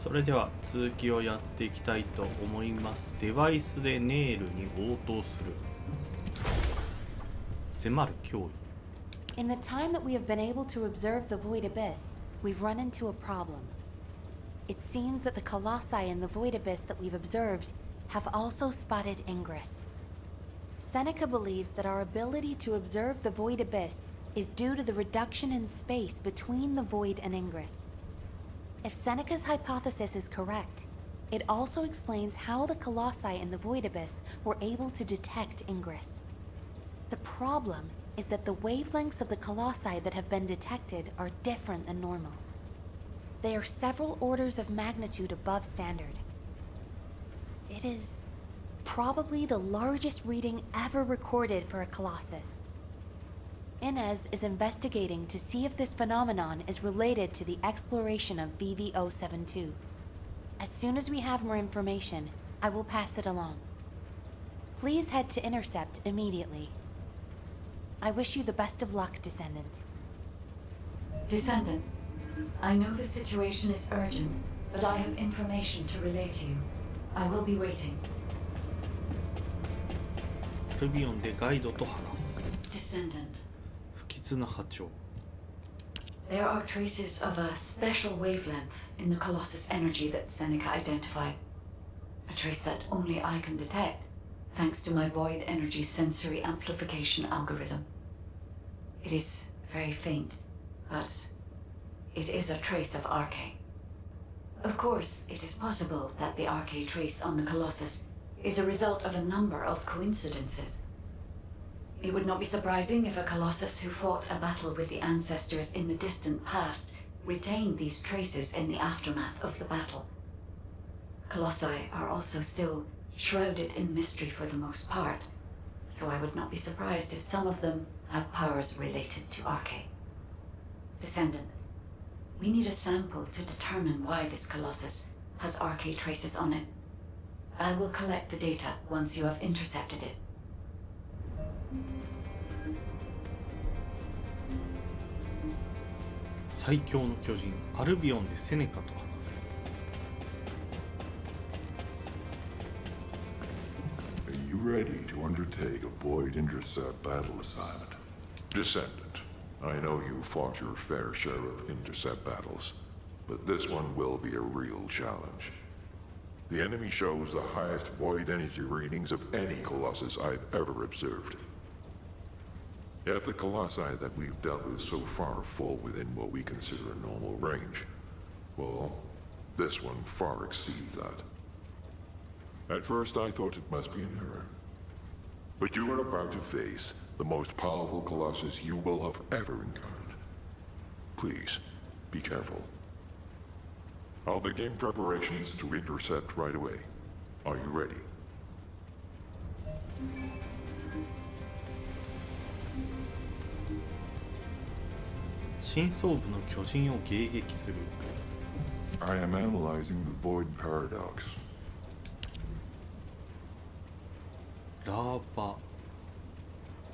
それでは続きをやっていきたいと思います。デバイスでネールに応答する。迫る脅威。 In the time that we have been able to observe the Void Abyss, we've run into a problem. It seems that the Colossi in the Void Abyss that we've observed have also spotted Ingress. Seneca believes that our ability to observe the Void Abyss is due to the reduction in space between the Void and Ingress. If Seneca's hypothesis is correct, it also explains how the Colossi in the Void Abyss were able to detect Ingress. The problem is that the wavelengths of the Colossi that have been detected are different than normal. They are several orders of magnitude above standard. It is probably the largest reading ever recorded for a Colossus. Inez is investigating to see if this phenomenon is related to the exploration of VV072. As soon as we have more information, I will pass it along. Please head to Intercept immediately. I wish you the best of luck, Descendant. Descendant, I know the situation is urgent, but I have information to relay to you. I will be waiting. ルビオンでガイドと話す。 Descendant. 不吉な波長。 There are traces of a special wavelength in the Colossus energy that Seneca identified. A trace that only I can detect, thanks to my void energy sensory amplification algorithm. It is very faint, but it is a trace of Arche. Of course, it is possible that the Arche trace on the Colossus is a result of a number of coincidences. It would not be surprising if a Colossus who fought a battle with the ancestors in the distant past retained these traces in the aftermath of the battle. Colossi are also still shrouded in mystery for the most part, so I would not be surprised if some of them have powers related to Arche. Descendant, we need a sample to determine why this Colossus has Arche traces on it. I will collect the data once you have intercepted it. 最強の巨人アルビオンでセネカと話す。 Are you ready to undertake a Void Intercept battle assignment? Descendant, I know you fought your fair share of intercept battles, but this one will be a real challenge. The enemy shows the highest void energy readings of any Colossus I've ever observed. Yet the Colossi that we've dealt with so far fall within what we consider a normal range. Well, this one far exceeds that. At first I thought it must be an error. But you are about to face the most powerful Colossus you will have ever encountered. Please, be careful. I'll begin preparations to intercept right away. Are you ready? 深層部の巨人を迎撃する。 I am analyzing the Void Paradox. ラーバ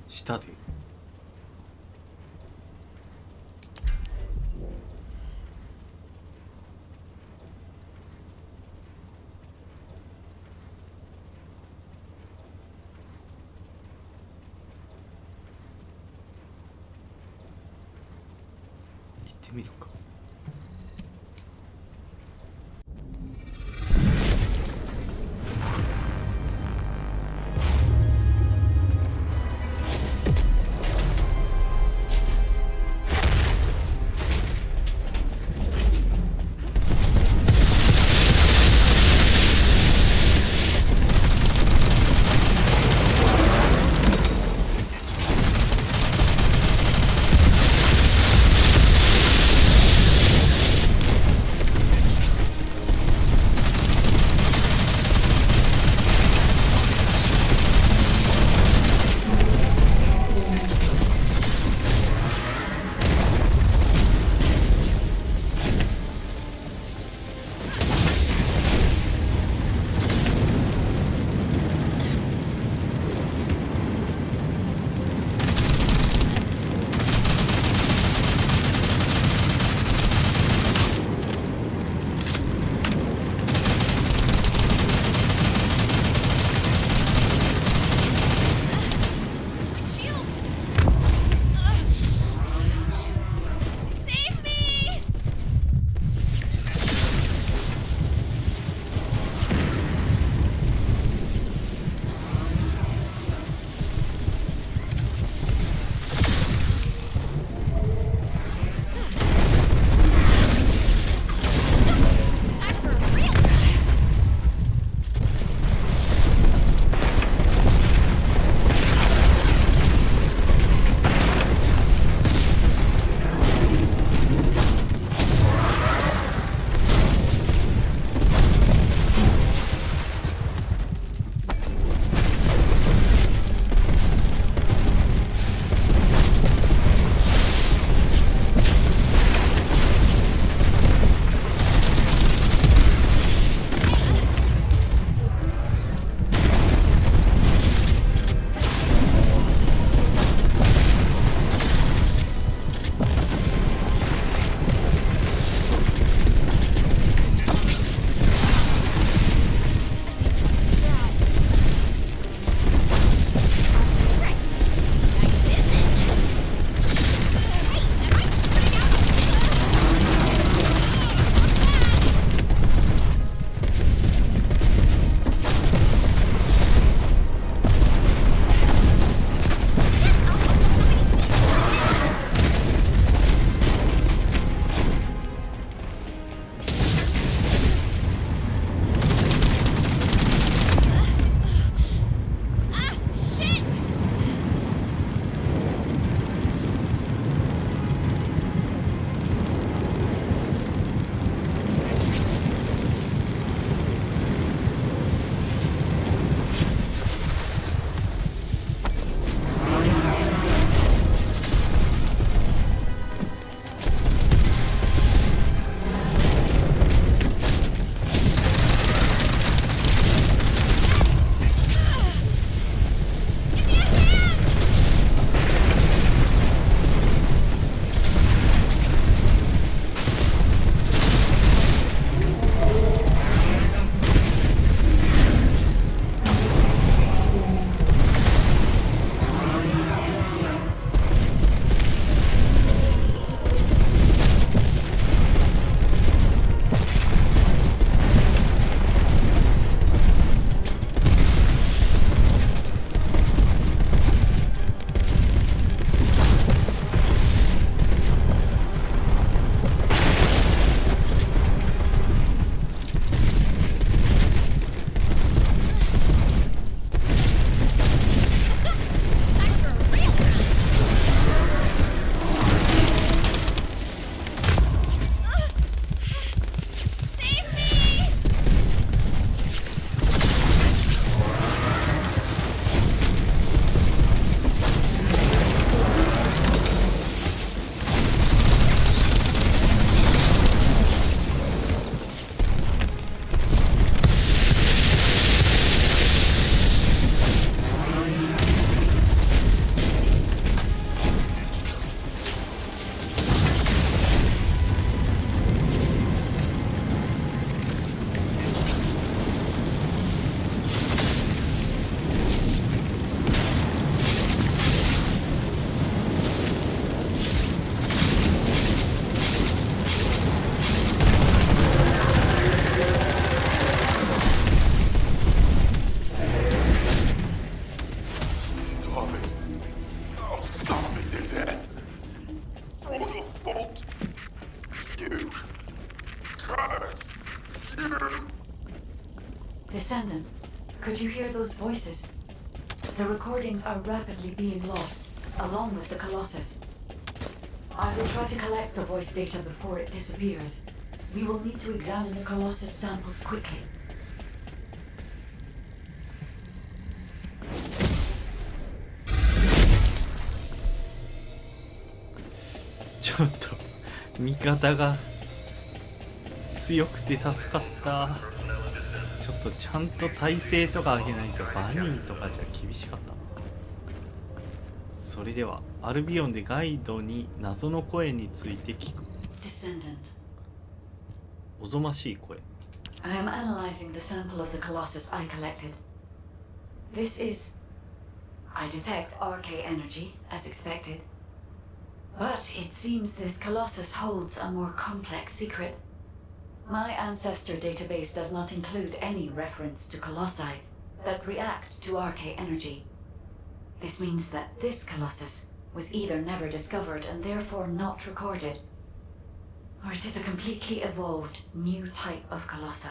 下で。 行ってみるか。Descendant, could you hear those voices? The recordings are rapidly being lost, along with the Colossus. I will try to collect the voice data before it disappears. We will need to examine the Colossus samples quickly. ちょっと味方が強くて助かった。ちょっとちゃんと体勢とか上げないとバニーとかじゃ厳しかったな。それではアルビオンでガイドに謎の声について聞く。 Descendant. おぞましい声。 I am analyzing the sample of the Colossus I collected. This is... I detect RK energy, as expected. But it seems this Colossus holds a more complex secret. My ancestor database does not include any reference to Colossi that react to RK energy. This means that this Colossus was either never discovered and therefore not recorded, or it is a completely evolved new type of Colossi.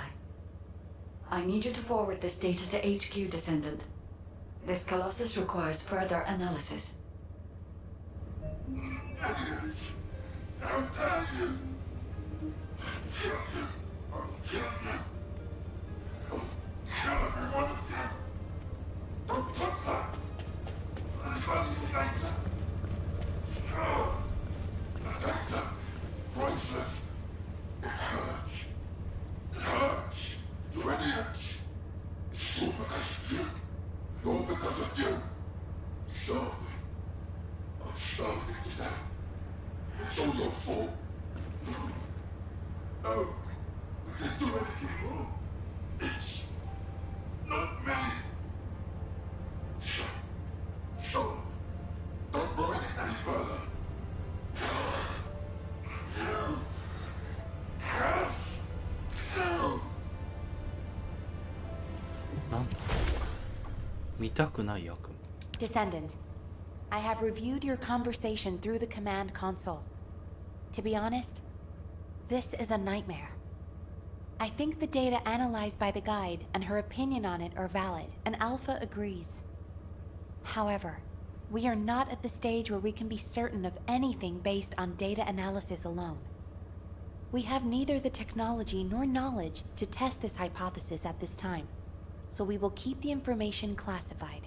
I need you to forward this data to HQ, Descendant. This Colossus requires further analysis. How dare you! Kill you! I'll kill you! I'll kill every one of you! Don't touch that! I'm trying to get data! The data! Priceless! It hurts! It hurts! You idiots! It's all because of you! All because of you! Starving! I'm starving to death! It's all your fault! No, I didn't do anything wrong. It's not me. Stop. Stop. Don't bring it any further. You. Curse. You. なんだ見たくない悪夢。 Descendant, I have reviewed your conversation through the command console. To be honest, this is a nightmare. I think the data analyzed by the guide and her opinion on it are valid, and Alpha agrees. However, we are not at the stage where we can be certain of anything based on data analysis alone. We have neither the technology nor knowledge to test this hypothesis at this time, so we will keep the information classified.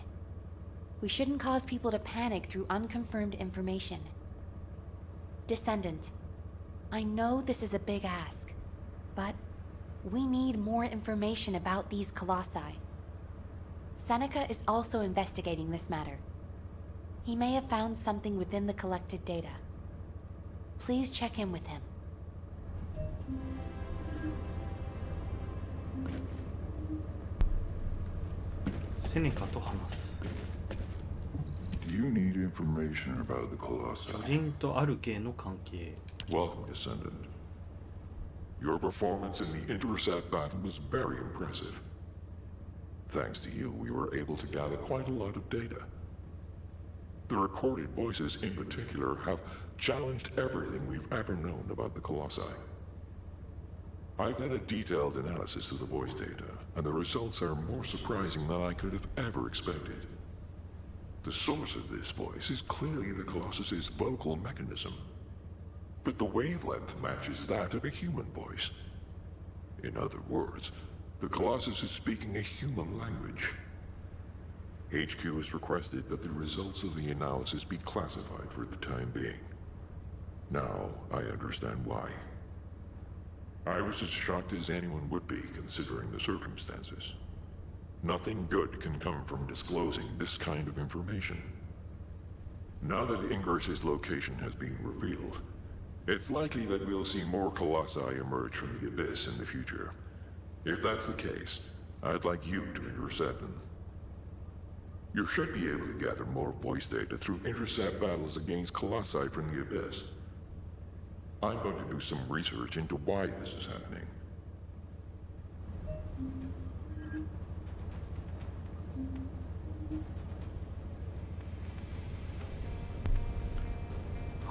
We shouldn't cause people to panic through unconfirmed information. Descendant, I know this is a big ask, but we need more information about these colossi. Seneca is also investigating this matter. He may have found something within the collected data. Please check in with him. セネカと話す。 Do you need information about the 巨 Colossi? 人とアルケーの関係。 Welcome, Descendant. Your performance in the Intercept battle was very impressive. Thanks to you, we were able to gather quite a lot of data. The recorded voices in particular have challenged everything we've ever known about the Colossi. I've done a detailed analysis of the voice data, and the results are more surprising than I could have ever expected. The source of this voice is clearly the Colossus's vocal mechanism, but the wavelength matches that of a human voice. In other words, the Colossus is speaking a human language. HQ has requested that the results of the analysis be classified for the time being. Now, I understand why. I was as shocked as anyone would be considering the circumstances. Nothing good can come from disclosing this kind of information. Now that Ingris's location has been revealed, it's likely that we'll see more Colossi emerge from the Abyss in the future. If that's the case, I'd like you to intercept them. You should be able to gather more voice data through intercept battles against Colossi from the Abyss. I'm going to do some research into why this is happening.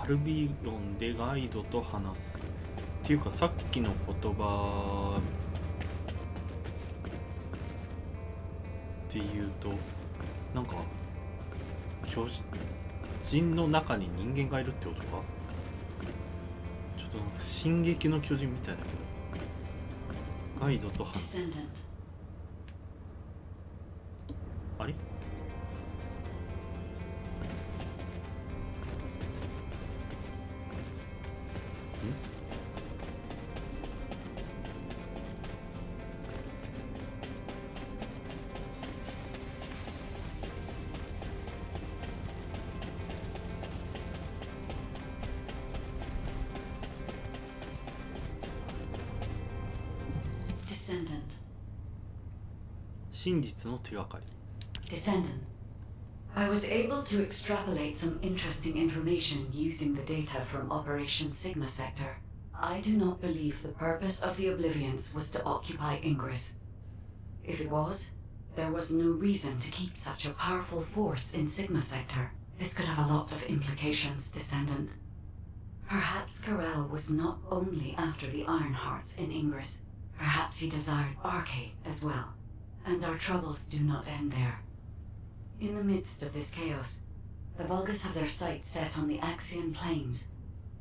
アルビオンでガイドと話す。ていうかさっきの言葉っていうとなんか巨人の中に人間がいるってことか。ちょっとなんか進撃の巨人みたいだけど。ガイドとあれ真実の手がかり。 Descendant. I was able to extrapolate some interesting information using the data from Operation Sigma Sector. I do not believe the purpose of the Oblivions was to occupy Ingress. If it was, there was no reason to keep such a powerful force in Sigma Sector. This could have a lot of implications, Descendant. Perhaps Karel was not only after the Iron Hearts in Ingress. Perhaps he desired Arche as well. And our troubles do not end there. In the midst of this chaos, the Vulgus have their sights set on the Axian Plains.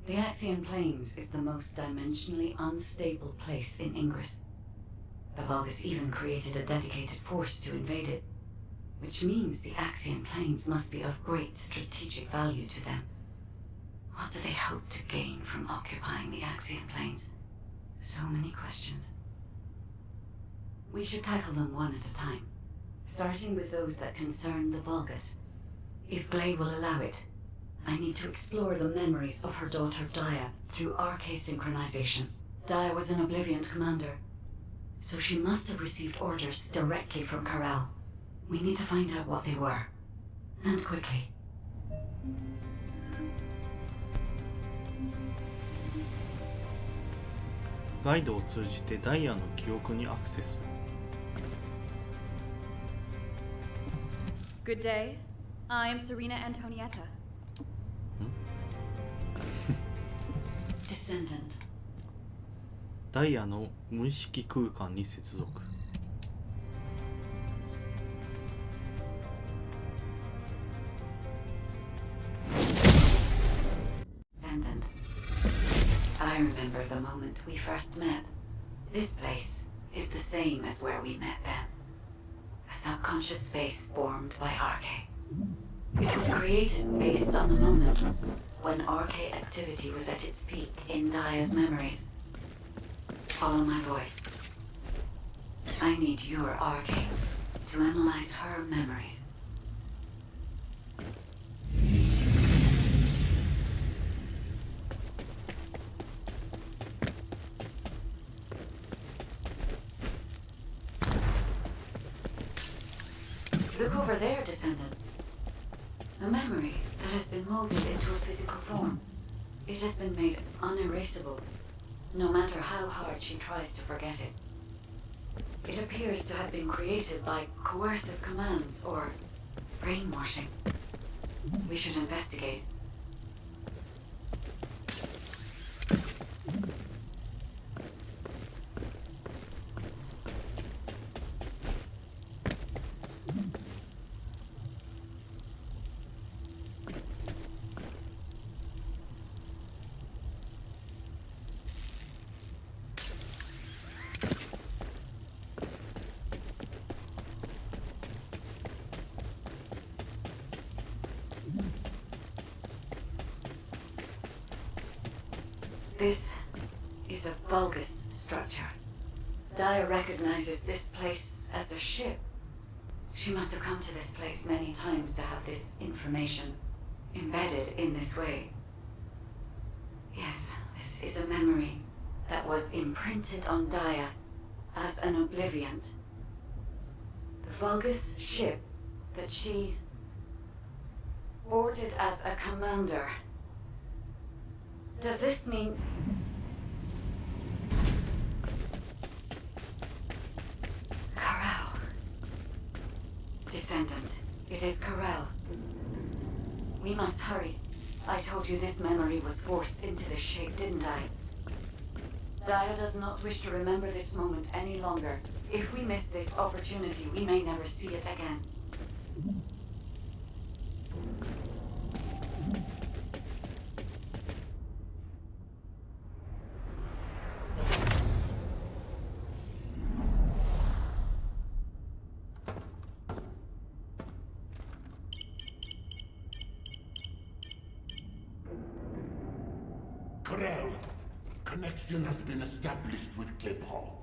The Axian Plains is the most dimensionally unstable place in Ingress. The Vulgus even created a dedicated force to invade it, which means the Axian Plains must be of great strategic value to them. What do they hope to gain from occupying the Axian Plains? So many questions. We should tackle them one at a time, starting with those that concern the Vulgus. If Gley will allow it, I need to explore the memories of her daughter Daya through Arche synchronization. Daya was an Oblivion commander, so she must have received orders directly from Karel. We need to find out what they were, and quickly. ガイドを通じてダイヤの記憶にアクセス。 Good day. I'm Serena Antonietta. Descendant. ダイヤの無意識空間に接続。 Descendant. I remember the moment we first met. This place is the same as where we met then. A subconscious space formed by Arche. It was created based on the moment when Arche activity was at its peak in Daya's memories. Follow my voice. I need your Arche to analyze her memories. Look over there, Descendant. A memory that has been molded into a physical form. It has been made unerasable, no matter how hard she tries to forget it. It appears to have been created by coercive commands or brainwashing. We should investigate. This is a Vulgus structure. Daya recognizes this place as a ship. She must have come to this place many times to have this information embedded in this way. Yes, this is a memory that was imprinted on Daya as an Oblivion. The Vulgus ship that she boarded as a commander. Does this mean... Karel. Descendant, it is Karel. We must hurry. I told you this memory was forced into this shape, didn't I? Daya does not wish to remember this moment any longer. If we miss this opportunity, we may never see it again. Corel, connection has been established with Cliphall.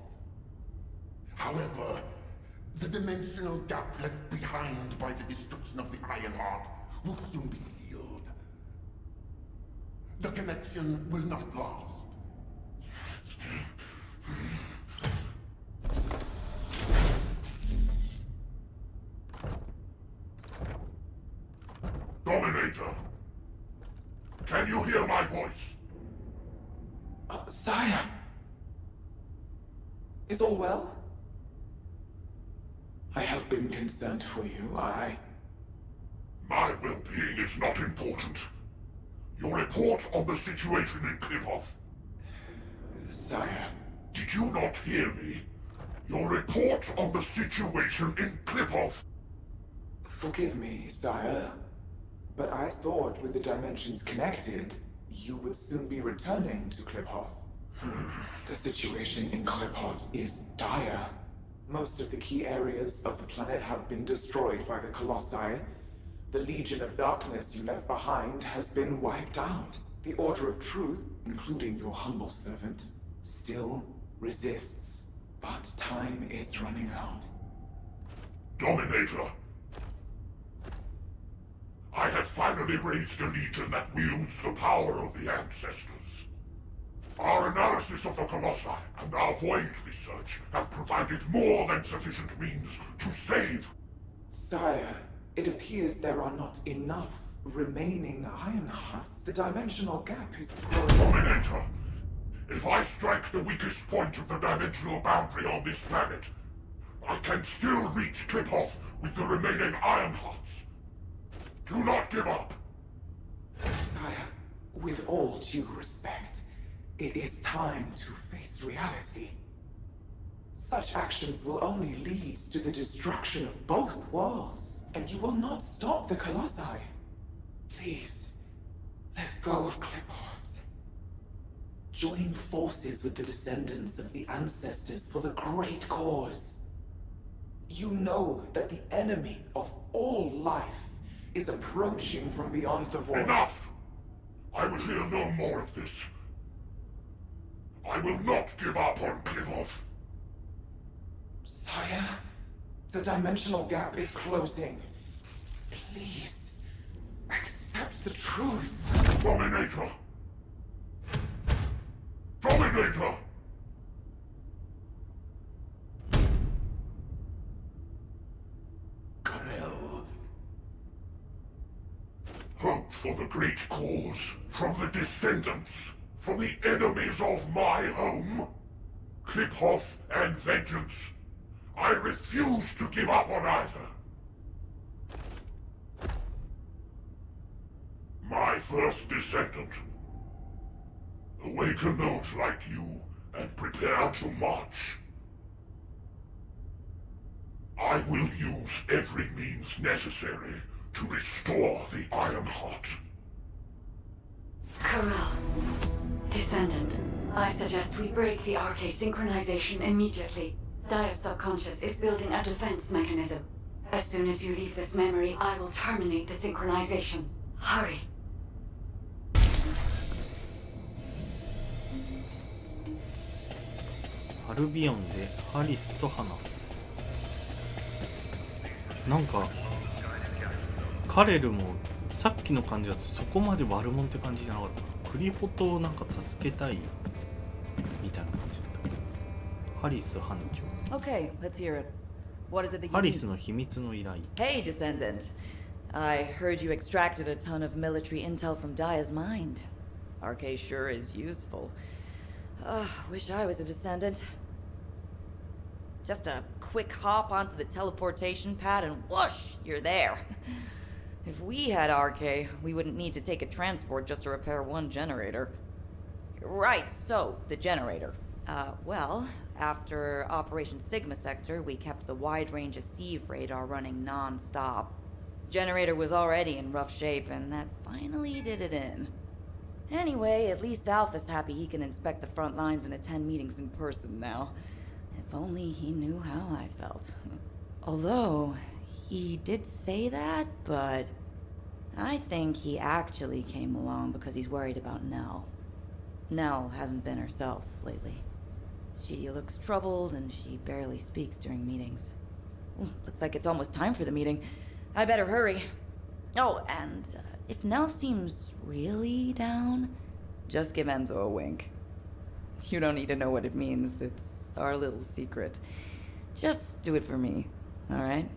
However, the dimensional gap left behind by the destruction of the Ironheart will soon be sealed. The connection will not last. Dominator! Can you hear my voice? Sire! Is all well? I have been concerned for you, My well-being is not important. Your report on the situation in Klipoth. Sire. Did you not hear me? Your report on the situation in Klipoth. Forgive me, sire. But I thought with the dimensions connected, you would soon be returning to Kliphoth. The situation in Kliphoth is dire. Most of the key areas of the planet have been destroyed by the Colossi. The Legion of Darkness you left behind has been wiped out. The Order of Truth, including your humble servant, still resists. But time is running out. Dominator! I have finally raised a legion that wields the power of the ancestors. Our analysis of the Colossi and our void research have provided more than sufficient means to save. Sire, it appears there are not enough remaining Ironhearts. The dimensional gap is growing. Dominator! If I strike the weakest point of the dimensional boundary on this planet, I can still reach Klipoth with the remaining Ironhearts. Do not give up! Sire, with all due respect, it is time to face reality. Such actions will only lead to the destruction of both worlds, and you will not stop the Colossi. Please, let go of Klipoth. Join forces with the descendants of the ancestors for the great cause. You know that the enemy of all life is approaching from beyond the void. Enough! I will hear no more of this. I will not give up on Klipoth. Sire, the dimensional gap is closing. Please, accept the truth. Dominator! Dominator! Corel, Hope for the great cause, from the Descendants, from the enemies of my home. Klipoth and vengeance. I refuse to give up on either. My first Descendant. Awaken those like you and prepare to march. I will use every means necessary to restore the Ironheart. Corel. Descendant. I suggest we break the RK synchronization immediately. Daya's subconscious is building a defense mechanism. As soon as you leave this memory, I will terminate the synchronization. Hurry.アルビオンでハリスと話す。なんかカレルもさっきの感じだとそこまで悪者って感じじゃなかった。クリポトをなんか助けたいみたいな感じだった。ハリス班長。 Okay, let's hear it. What is it that ハ you リ need? スの秘密の依頼。 Hey, Descendant. I heard you extracted a ton of military intel from Daya's mind. RK sure is useful. Wish I was a Descendant. Just a quick hop onto the teleportation pad and whoosh, you're there. If we had RK, we wouldn't need to take a transport just to repair one generator. Right, so, the generator. Well, after Operation Sigma Sector, we kept the wide-range Sieve radar running non-stop. Generator was already in rough shape, and that finally did it in. Anyway, at least Alpha's happy he can inspect the front lines and attend meetings in person now. If only he knew how I felt. Although, he did say that, but I think he actually came along because he's worried about Nell. Nell hasn't been herself lately. She looks troubled and she barely speaks during meetings. Looks like it's almost time for the meeting. I better hurry. Oh, and if Nell seems really down, just give Enzo a wink. You don't need to know what it means. It's our little secret. Just do it for me, all right?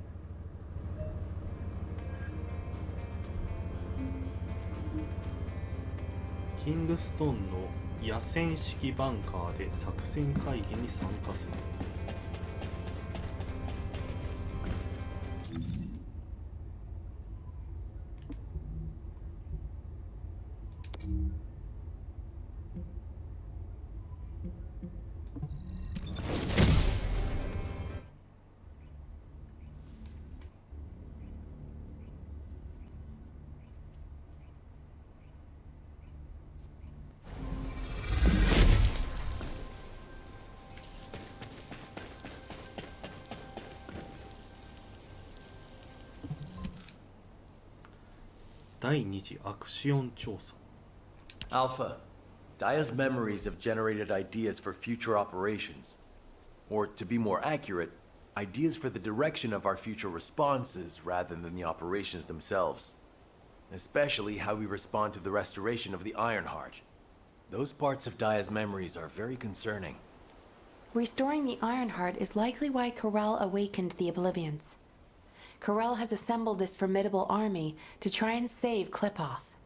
キングストーンの野戦式バンカーで作戦会議に参加する。第2次アクション調査。 Alpha, Daya's memories have generated ideas for future operations. Or, to be more accurate, ideas for the direction of our future responses rather than the operations themselves. Especially how we respond to the restoration of the Ironheart. Those parts of Daya's memories are very concerning. Restoring the Ironheart is likely why Corel awakened the Oblivions. Corel has assembled this formidable army to try and save Klipoth.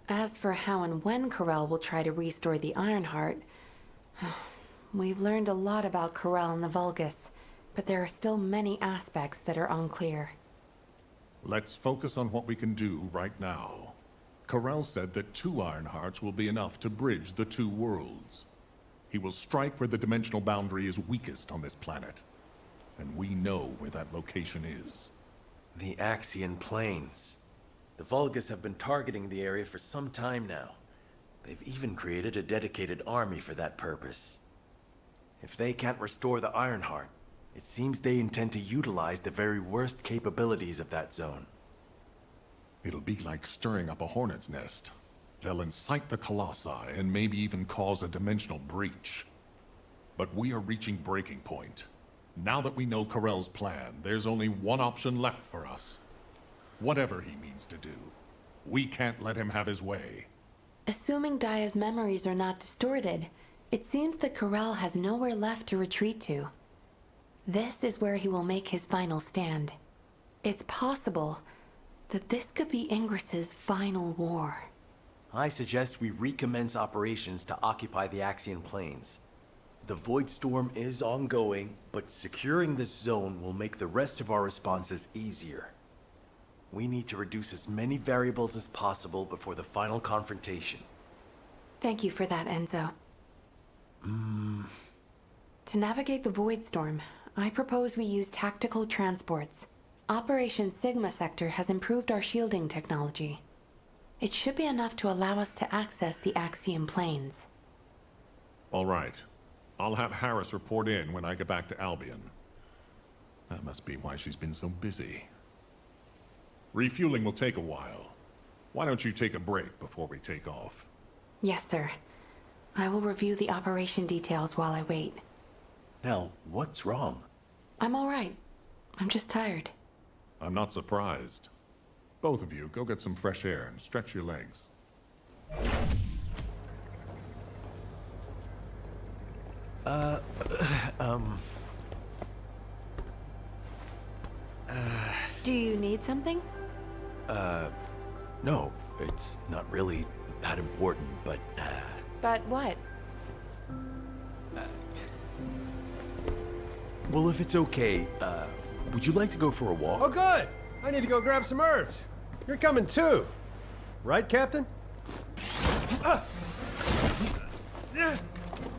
As for how and when Corel will try to restore the Ironheart, we've learned a lot about Corel and the Vulgus, but there are still many aspects that are unclear. Let's focus on what we can do right now. Corel said that 2 Ironhearts will be enough to bridge the 2 worlds. He will strike where the dimensional boundary is weakest on this planet. And we know where that location is. The Axian Plains. The Vulgus have been targeting the area for some time now. They've even created a dedicated army for that purpose. If they can't restore the Ironheart, it seems they intend to utilize the very worst capabilities of that zone. It'll be like stirring up a hornet's nest. They'll incite the Colossi and maybe even cause a dimensional breach. But we are reaching breaking point. Now that we know Corel's plan, there's only one option left for us. Whatever he means to do, we can't let him have his way. Assuming Daya's memories are not distorted, it seems that Corel has nowhere left to retreat to. This is where he will make his final stand. It's possible that this could be Ingris's final war. I suggest we recommence operations to occupy the Axian Plains. The Void Storm is ongoing, but securing this zone will make the rest of our responses easier. We need to reduce as many variables as possible before the final confrontation. Thank you for that, Enzo. To navigate the Void Storm, I propose we use tactical transports. Operation Sigma Sector has improved our shielding technology. It should be enough to allow us to access the Axian Plains. All right. I'll have Harris report in when I get back to Albion. That must be why she's been so busy. Refueling will take a while. Why don't you take a break before we take off? Yes, sir. I will review the operation details while I wait. Nell, what's wrong? I'm all right. I'm just tired. I'm not surprised. Both of you, go get some fresh air and stretch your legs. Do you need something? No, it's not really that important, but, But what? Well, if it's okay, would you like to go for a walk? Oh, good! I need to go grab some herbs. You're coming too. Right, Captain?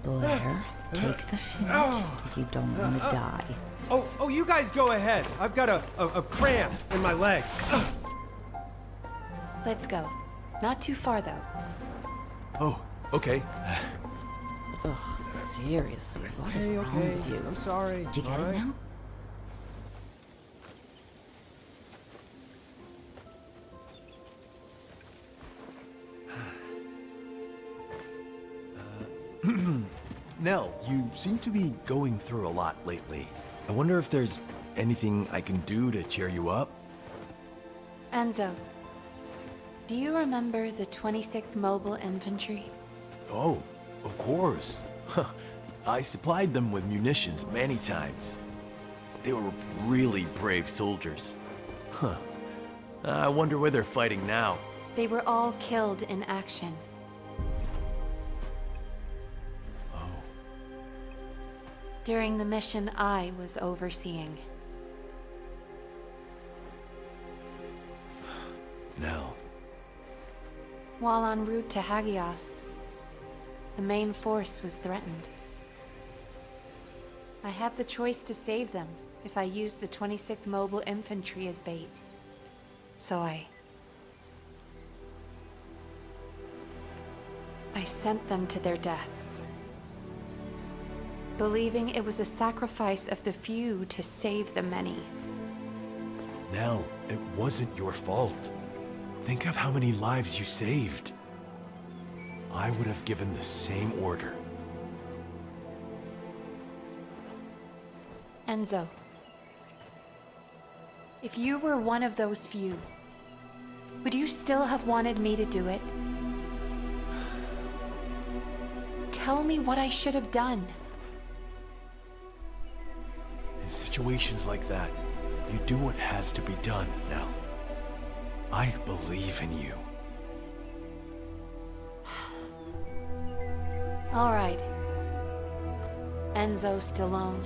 Blair, take the hint if you don't want to die. Oh, you guys go ahead. I've got a cramp in my leg. Let's go. Not too far, though. Oh, okay. Ugh, seriously, what is wrong with you? I'm sorry. Did you get it now? Nell, you seem to be going through a lot lately. I wonder if there's anything I can do to cheer you up? Enzo, do you remember the 26th Mobile Infantry? Oh, of course. I supplied them with munitions many times. They were really brave soldiers. Huh. I wonder where they're fighting now. They were all killed in action. During the mission I was overseeing. Nell. While en route to Hagios, the main force was threatened. I had the choice to save them if I used the 26th Mobile Infantry as bait. So I sent them to their deaths, believing it was a sacrifice of the few to save the many. Nell, it wasn't your fault. Think of how many lives you saved. I would have given the same order. Enzo, if you were one of those few, would you still have wanted me to do it? Tell me what I should have done. In situations like that, you do what has to be done, Nell. I believe in you. All right. Enzo Stallone.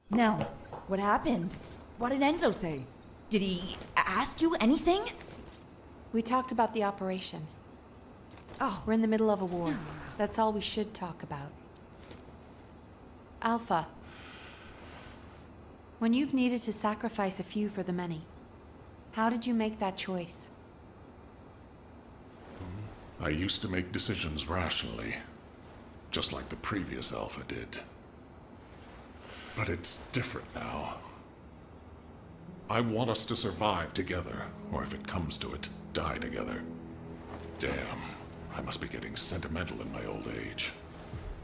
Nell, what happened? What did Enzo say? Did he ask you anything? We talked about the operation. Oh. We're in the middle of a war. That's all we should talk about. Alpha. When you've needed to sacrifice a few for the many, how did you make that choice? I used to make decisions rationally, just like the previous Alpha did. But it's different now. I want us to survive together, or if it comes to it, die together. Damn, I must be getting sentimental in my old age.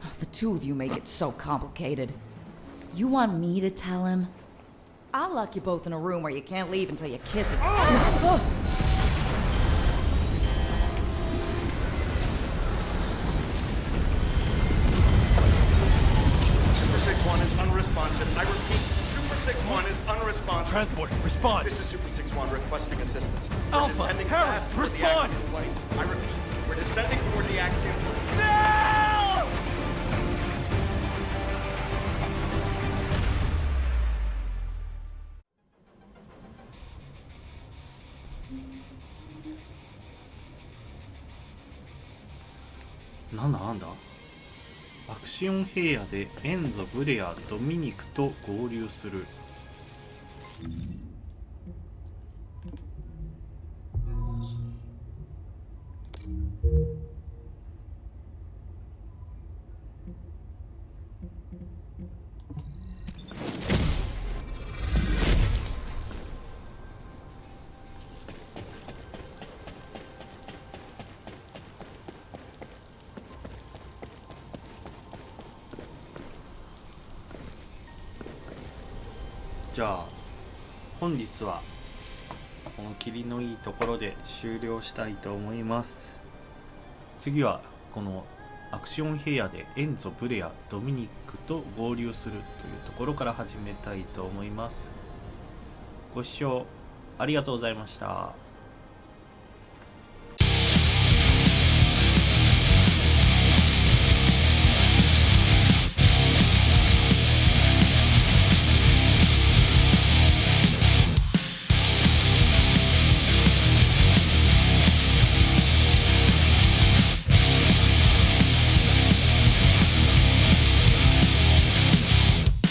Oh, the two of you make it so complicated. You want me to tell him? I'll lock you both in a room where you can't leave until you kiss it. Super 6-1 is unresponsive. I repeat, Super 6-1 is unresponsive. Transport, respond! This is Super 6-1 requesting assistance. We're Alpha, descending Harris, fast toward the respond! Axiom planes. I repeat, we're descending toward the Axiom planes. No!なんだアクション平野でエンゾ、ブレア、ドミニクと合流する。じゃあ本日はこの霧のいいところで終了したいと思います。次はこのアクション平野でエンゾ、ブレア、ドミニクと合流するというところから始めたいと思います。ご視聴ありがとうございました。